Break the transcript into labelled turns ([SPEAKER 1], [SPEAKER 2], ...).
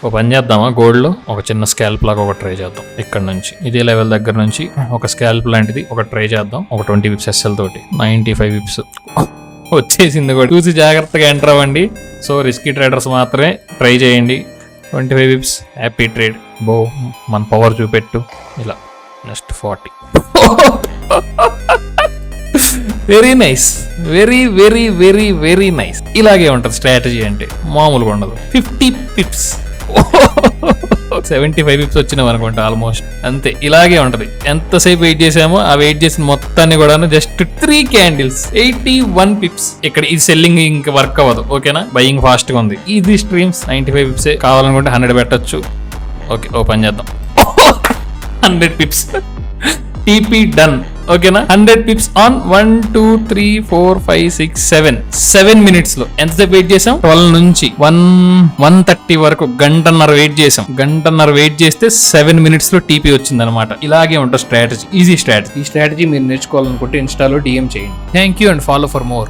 [SPEAKER 1] ఒక పని చేద్దామా, గోల్డ్ లో ఒక చిన్న స్కాల్ప్ లాగా ఒక ట్రై చేద్దాం. ఇక్కడ నుంచి ఇదే లెవెల్ దగ్గర నుంచి ఒక స్కాల్ప్ లాంటిది ఒక ట్రై చేద్దాం. ఒక 20 విప్స్ ఎస్ఎల్ తోటి 95 విప్స్ వచ్చేసింది కూడా. చూసి జాగ్రత్తగా ఎంటర్ అవ్వండి. సో రిస్కీ ట్రేడర్స్ మాత్రమే ట్రై చేయండి. 25 విప్స్, హ్యాపీ ట్రేడ్. బో మన పవర్ చూపెట్టు. ఇలా next 40. Very nice, very very very very nice. ఇలాగే ఉంటుంది స్ట్రాటజీ అంటే, మామూలుగా ఉండదు. 50 పిప్స్ 75 పిప్స్ వచ్చినాం అనుకుంటా ఆల్మోస్ట్. అంతే, ఇలాగే ఉంటది. ఎంతసేపు వెయిట్ చేసామో ఆ వెయిట్ చేసిన మొత్తాన్ని కూడా జస్ట్ 3 క్యాండిల్స్ 81 పిప్స్. ఇక్కడ ఈ సెల్లింగ్ ఇంకా వర్క్ అవ్వదు. ఓకేనా, బయింగ్ ఫాస్ట్ గా ఉంది. ఇది స్ట్రీమ్స్ 95 పిప్సే. కావాలనుకుంటే 100 పెట్టచ్చు. ఓకే, ఓపెన్ చేద్దాం. 100 పిప్స్ టీపీ డన్. ఓకేనా, 100 పిప్స్ ఆన్ 1 2 3 4 5 6 7 మినిట్స్ లో. ఎంతసేపు వెయిట్ చేసాం? 12 నుంచి 1:30 వరకు గంటన్నర వెయిట్ చేసాం. గంటన్నర వెయిట్ చేస్తే 7 మినిట్స్ లో టీపీ వచ్చింది అనమాట. ఇలాగే ఉంటుంది స్ట్రాటజీ, ఈజీ స్ట్రాటజీ. ఈ స్ట్రాటజీ మీరు నేర్చుకోవాలనుకుంటే ఇన్స్టాలో DM చేయండి. Thank you and follow for more.